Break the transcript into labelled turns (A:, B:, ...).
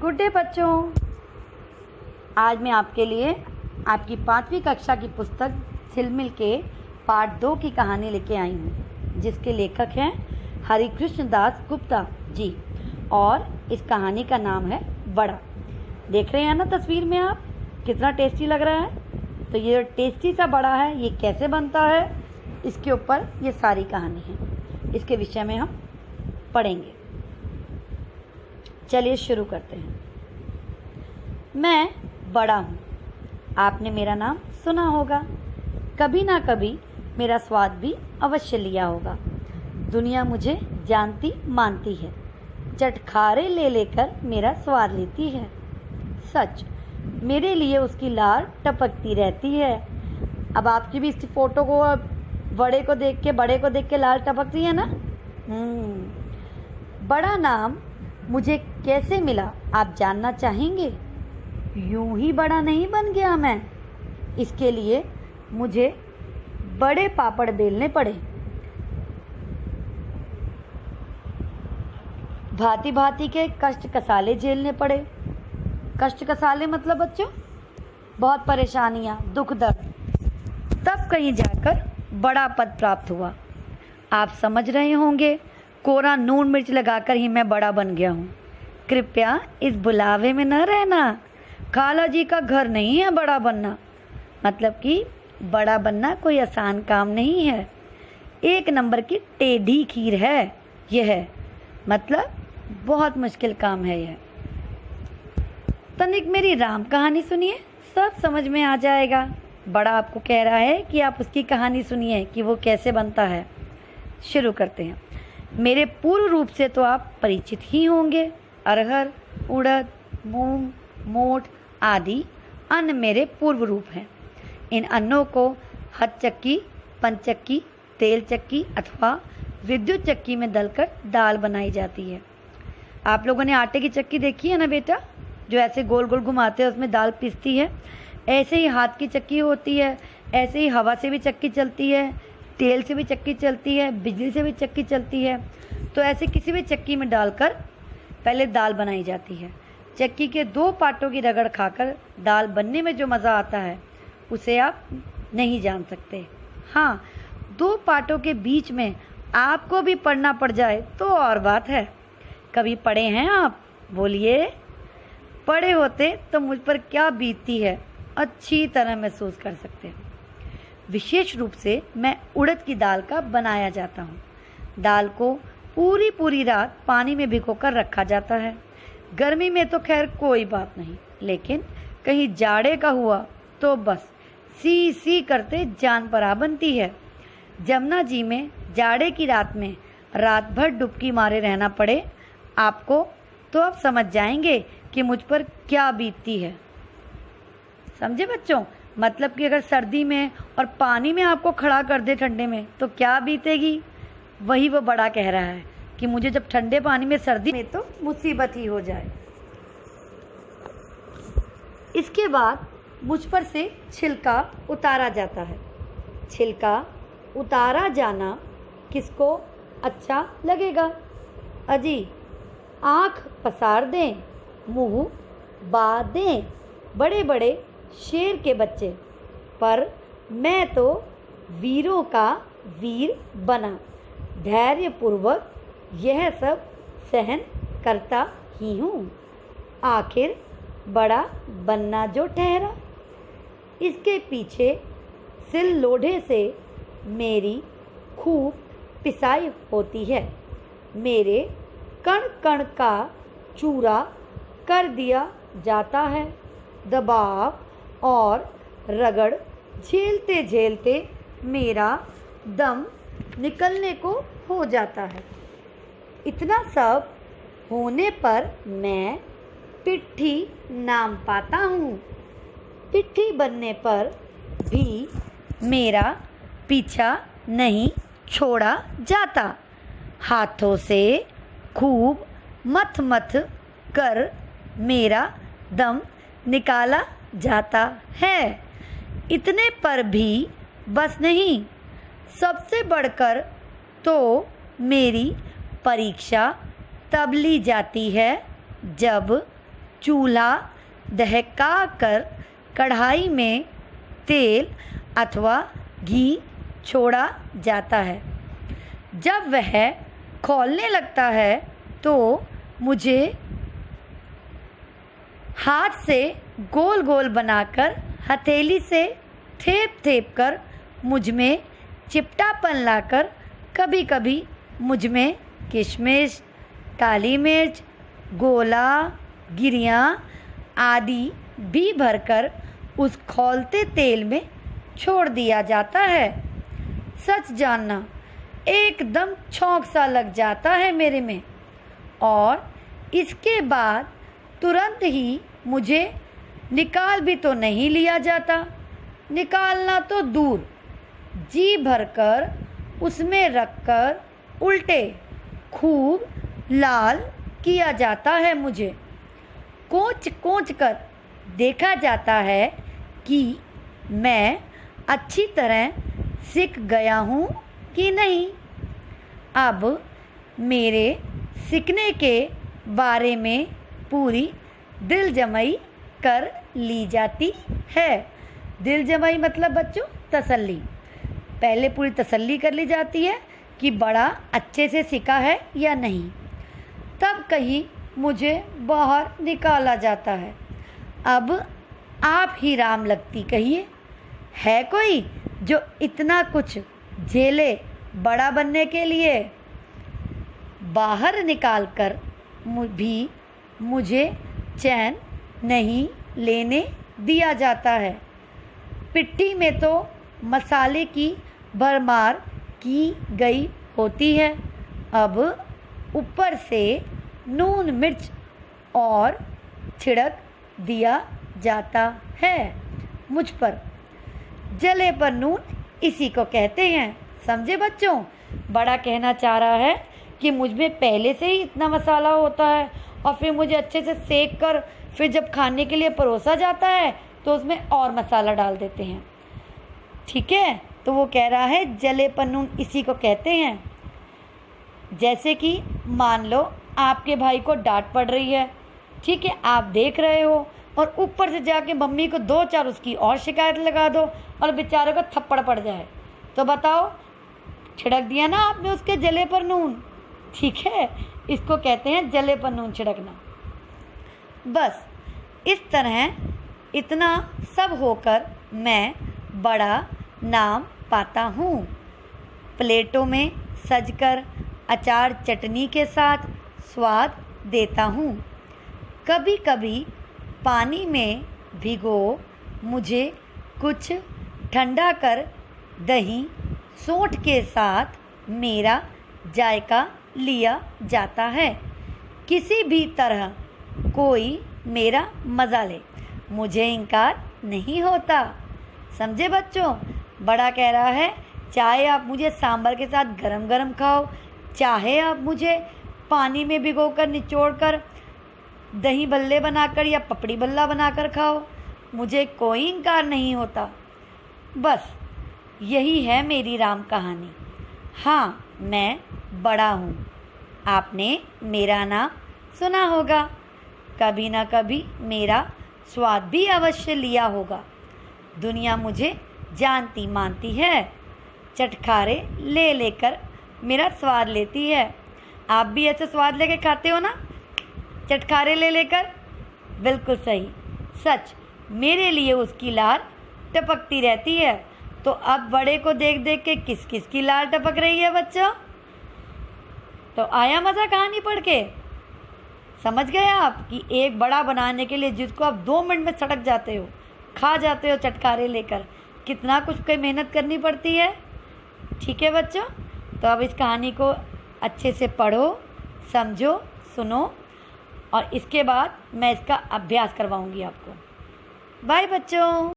A: Good day बच्चों। आज मैं आपके लिए आपकी 5वीं कक्षा की पुस्तक झिलमिल के पार्ट 2 की कहानी लेके आई हूँ, जिसके लेखक हैं हरिकृष्ण दास गुप्ता जी, और इस कहानी का नाम है बड़ा। देख रहे हैं ना तस्वीर में आप, कितना टेस्टी लग रहा है। तो ये टेस्टी सा बड़ा है, ये कैसे बनता है, इसके ऊपर ये सारी कहानी है। इसके विषय में हम पढ़ेंगे। चलिए शुरू करते हैं। मैं बड़ा हूँ। आपने मेरा नाम सुना होगा, कभी ना कभी मेरा स्वाद भी अवश्य लिया होगा। दुनिया मुझे जानती मानती है, चटखारे ले लेकर मेरा स्वाद लेती है। सच, मेरे लिए उसकी लार टपकती रहती है। अब आपकी भी इस फोटो को बड़े को देख के लार टपकती है ना। बड़ा नाम मुझे कैसे मिला, आप जानना चाहेंगे? यूं ही बड़ा नहीं बन गया मैं, इसके लिए मुझे बड़े पापड़ बेलने पड़े, भांति भांति के कष्ट कसाले झेलने पड़े। कष्ट कसाले मतलब बच्चों बहुत परेशानियां, दुख दर्द, तब कहीं जाकर बड़ा पद प्राप्त हुआ। आप समझ रहे होंगे, कोरा नून मिर्च लगाकर ही मैं बड़ा बन गया हूँ। कृपया इस बुलावे में न रहना, खाला जी का घर नहीं है बड़ा बनना। मतलब कि बड़ा बनना कोई आसान काम नहीं है, एक नंबर की टेढ़ी खीर है यह, मतलब बहुत मुश्किल काम है यह। तनिक मेरी राम कहानी सुनिए, सब समझ में आ जाएगा। बड़ा आपको कह रहा है कि आप उसकी कहानी सुनिए कि वो कैसे बनता है। शुरू करते हैं। मेरे पूर्व रूप से तो आप परिचित ही होंगे। अरहर, उड़द, मूंग, मोठ आदि अन्न मेरे पूर्व रूप हैं। इन अन्नों को हथ चक्की, पंचक्की, तेल चक्की अथवा विद्युत चक्की में दलकर दाल बनाई जाती है। आप लोगों ने आटे की चक्की देखी है ना बेटा, जो ऐसे गोल गोल घुमाते हैं, उसमें दाल पिसती है। ऐसे ही हाथ की चक्की होती है, ऐसे ही हवा से भी चक्की चलती है, तेल से भी चक्की चलती है, बिजली से भी चक्की चलती है। तो ऐसे किसी भी चक्की में डालकर पहले दाल बनाई जाती है। चक्की के 2 पाटों की रगड़ खाकर दाल बनने में जो मज़ा आता है उसे आप नहीं जान सकते। हाँ, 2 पाटों के बीच में आपको भी पढ़ना पड़ जाए तो और बात है। कभी पढ़े हैं आप? बोलिए। पढ़े होते तो मुझ पर क्या बीतती है अच्छी तरह महसूस कर सकते हैं। विशेष रूप से मैं उड़द की दाल का बनाया जाता हूँ। दाल को पूरी रात पानी में भिगोकर रखा जाता है। गर्मी में तो खैर कोई बात नहीं, लेकिन कहीं जाड़े का हुआ तो बस सी सी करते जान परा बनती है। जमुना जी में जाड़े की रात में रात भर डुबकी मारे रहना पड़े आपको, तो आप समझ जाएंगे कि मुझ पर क्या बीतती है। समझे बच्चों? मतलब कि अगर सर्दी में और पानी में आपको खड़ा कर दे ठंडे में तो क्या बीतेगी, वही वो बड़ा कह रहा है कि मुझे जब ठंडे पानी में, सर्दी में तो मुसीबत ही हो जाए। इसके बाद मुझ पर से छिलका उतारा जाता है। छिलका उतारा जाना किसको अच्छा लगेगा? अजी आँख पसार दें, मुंह बांध दें बड़े बड़े शेर के बच्चे, पर मैं तो वीरों का वीर बना, धैर्यपूर्वक यह सब सहन करता ही हूँ। आखिर बड़ा बनना जो ठहरा, इसके पीछे सिल लोढ़े से मेरी खूब पिसाई होती है। मेरे कण कण का चूरा कर दिया जाता है। दबाव और रगड़ झेलते झेलते मेरा दम निकलने को हो जाता है। इतना सब होने पर मैं पिट्ठी नाम पाता हूँ। पिट्ठी बनने पर भी मेरा पीछा नहीं छोड़ा जाता। हाथों से खूब मथ मथ कर मेरा दम निकाला जाता है। इतने पर भी बस नहीं, सबसे बढ़कर तो मेरी परीक्षा तब ली जाती है जब चूल्हा दहका कर कढ़ाई में तेल अथवा घी छोड़ा जाता है। जब वह खौलने लगता है तो मुझे हाथ से गोल गोल बनाकर हथेली से थेप थेप कर मुझ में चिपटापन लाकर कभी कभी मुझ में किशमिश, काली मिर्च, गोला, गिरियाँ आदि भी भरकर उस खौलते तेल में छोड़ दिया जाता है। सच जानना एकदम छौंक सा लग जाता है मेरे में, और इसके बाद तुरंत ही मुझे निकाल भी तो नहीं लिया जाता, निकालना तो दूर, जी भरकर उसमें रखकर उल्टे खूब लाल किया जाता है। मुझे कोंच कोंच कर देखा जाता है कि मैं अच्छी तरह सीख गया हूँ कि नहीं। अब मेरे सीखने के बारे में पूरी दिलजमाई कर ली जाती है। दिलजमाई मतलब बच्चों तसल्ली। पहले पूरी तसल्ली कर ली जाती है कि बड़ा अच्छे से सीखा है या नहीं, तब कहीं मुझे बाहर निकाला जाता है। अब आप ही राम लगती कहिए, है कोई जो इतना कुछ झेले बड़ा बनने के लिए? बाहर निकाल कर भी मुझे चैन नहीं लेने दिया जाता है। पिट्ठी में तो मसाले की भरमार की गई होती है। अब ऊपर से नून मिर्च और छिड़क दिया जाता है मुझ पर। जले पर नून इसी को कहते हैं। समझे बच्चों? बड़ा कहना चाह रहा है कि मुझ में पहले से ही इतना मसाला होता है और फिर मुझे अच्छे से सेक कर फिर जब खाने के लिए परोसा जाता है तो उसमें और मसाला डाल देते हैं। ठीक है, तो वो कह रहा है जले पर नून इसी को कहते हैं। जैसे कि मान लो आपके भाई को डांट पड़ रही है, ठीक है, आप देख रहे हो और ऊपर से जाके मम्मी को 2-4 उसकी और शिकायत लगा दो और बेचारे को थप्पड़ पड़ जाए, तो बताओ, छिड़क दिया ना आपने उसके जले पर नून। ठीक है, इसको कहते हैं जले पर नून छिड़कना। बस इस तरह इतना सब होकर मैं बड़ा नाम पाता हूँ। प्लेटों में सजकर अचार चटनी के साथ स्वाद देता हूँ। कभी कभी पानी में भिगो मुझे कुछ ठंडा कर दही सोंठ के साथ मेरा जायका लिया जाता है। किसी भी तरह कोई मेरा मज़ा ले, मुझे इनकार नहीं होता। समझे बच्चों? बड़ा कह रहा है चाहे आप मुझे सांभर के साथ गरम गरम खाओ, चाहे आप मुझे पानी में भिगोकर निचोड़कर दही भल्ले बनाकर या पपड़ी भल्ला बनाकर खाओ, मुझे कोई इनकार नहीं होता। बस यही है मेरी राम कहानी। हाँ, मैं बड़ा हूँ। आपने मेरा नाम सुना होगा, कभी ना कभी मेरा स्वाद भी अवश्य लिया होगा। दुनिया मुझे जानती मानती है, चटखारे ले लेकर मेरा स्वाद लेती है। आप भी ऐसे स्वाद लेके खाते हो ना, चटखारे ले लेकर? बिल्कुल सही, सच, मेरे लिए उसकी लार टपकती रहती है। तो अब बड़े को देख देख के किस किस की लार टपक रही है बच्चों? तो आया मज़ा कहानी पढ़ के? समझ गए आप कि एक बड़ा बनाने के लिए जिसको आप 2 मिनट में सटक जाते हो, खा जाते हो चटखारे लेकर, कितना कुछ कोई मेहनत करनी पड़ती है। ठीक है बच्चों, तो अब इस कहानी को अच्छे से पढ़ो, समझो, सुनो और इसके बाद मैं इसका अभ्यास करवाऊंगी आपको। बाय बच्चों।